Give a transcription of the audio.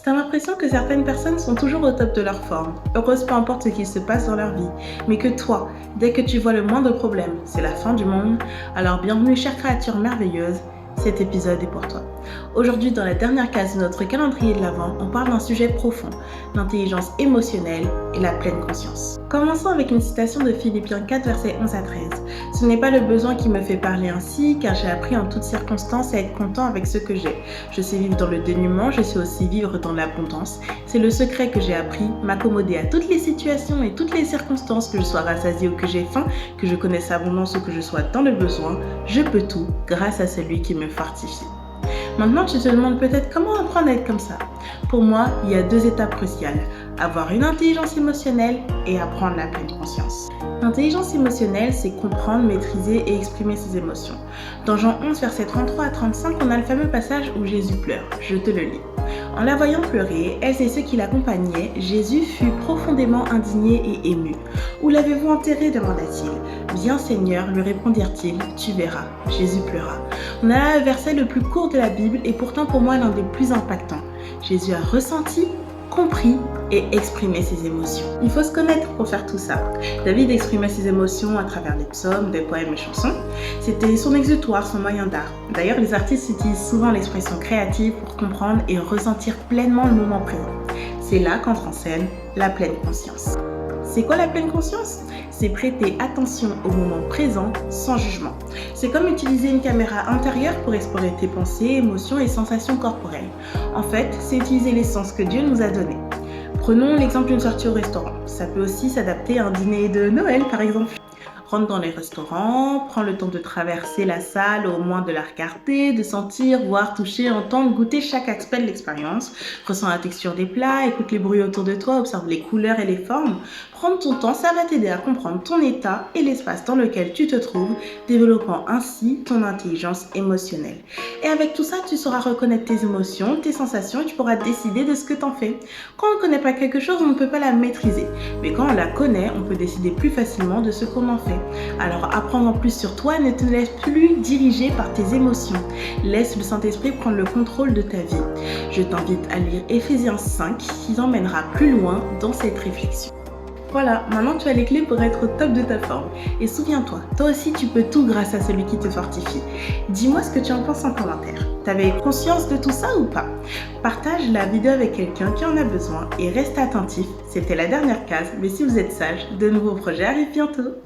T'as l'impression que certaines personnes sont toujours au top de leur forme, heureuses peu importe ce qu'il se passe dans leur vie, mais que toi, dès que tu vois le moindre problème, c'est la fin du monde, alors bienvenue chère créature merveilleuse, cet épisode est pour toi. Aujourd'hui, dans la dernière case de notre calendrier de l'Avent, on parle d'un sujet profond, l'intelligence émotionnelle et la pleine conscience. Commençons avec une citation de Philippiens 4, versets 11 à 13. Ce n'est pas le besoin qui me fait parler ainsi, car j'ai appris en toutes circonstances à être content avec ce que j'ai. Je sais vivre dans le dénuement, je sais aussi vivre dans l'abondance. C'est le secret que j'ai appris, m'accommoder à toutes les situations et toutes les circonstances, que je sois rassasié ou que j'ai faim, que je connaisse l'abondance ou que je sois dans le besoin. Je peux tout grâce à celui qui me fortifie. Maintenant, tu te demandes peut-être comment apprendre à être comme ça. Pour moi, il y a deux étapes cruciales. Avoir une intelligence émotionnelle et apprendre la pleine conscience. L'intelligence émotionnelle, c'est comprendre, maîtriser et exprimer ses émotions. Dans Jean 11, versets 33 à 35, on a le fameux passage où Jésus pleure. Je te le lis. En la voyant pleurer, elles et ceux qui l'accompagnaient, Jésus fut profondément indigné et ému. « Où l'avez-vous enterré ?» demanda-t-il. « Bien Seigneur, lui répondirent-ils, tu verras. » Jésus pleura. On a là le verset le plus court de la Bible et pourtant pour moi l'un des plus impactants. Jésus a ressenti, compris et exprimé ses émotions. Il faut se connaître pour faire tout ça. David exprimait ses émotions à travers des psaumes, des poèmes et chansons. C'était son exutoire, son moyen d'art. D'ailleurs, les artistes utilisent souvent l'expression créative pour comprendre et ressentir pleinement le moment présent. C'est là qu'entre en scène la pleine conscience. C'est quoi la pleine conscience ? C'est prêter attention au moment présent sans jugement. C'est comme utiliser une caméra intérieure pour explorer tes pensées, émotions et sensations corporelles. En fait, c'est utiliser les sens que Dieu nous a donnés. Prenons l'exemple d'une sortie au restaurant. Ça peut aussi s'adapter à un dîner de Noël par exemple. Rentre dans les restaurants, prends le temps de traverser la salle, au moins de la regarder, de sentir, voir, toucher, entendre, goûter chaque aspect de l'expérience. Ressens la texture des plats, écoute les bruits autour de toi, observe les couleurs et les formes. Prendre ton temps, ça va t'aider à comprendre ton état et l'espace dans lequel tu te trouves, développant ainsi ton intelligence émotionnelle. Et avec tout ça, tu sauras reconnaître tes émotions, tes sensations et tu pourras décider de ce que t'en fais. Quand on ne connaît pas quelque chose, on ne peut pas la maîtriser. Mais quand on la connaît, on peut décider plus facilement de ce qu'on en fait. Alors apprendre en plus sur toi, ne te laisse plus diriger par tes émotions. Laisse le Saint-Esprit prendre le contrôle de ta vie. Je t'invite à lire Ephésiens 5 qui t'emmènera plus loin dans cette réflexion. Voilà, maintenant tu as les clés pour être au top de ta forme. Et souviens-toi, toi aussi tu peux tout grâce à celui qui te fortifie. Dis-moi ce que tu en penses en commentaire. T'avais conscience de tout ça ou pas ? Partage la vidéo avec quelqu'un qui en a besoin et reste attentif. C'était la dernière case, mais si vous êtes sage, de nouveaux projets arrivent bientôt.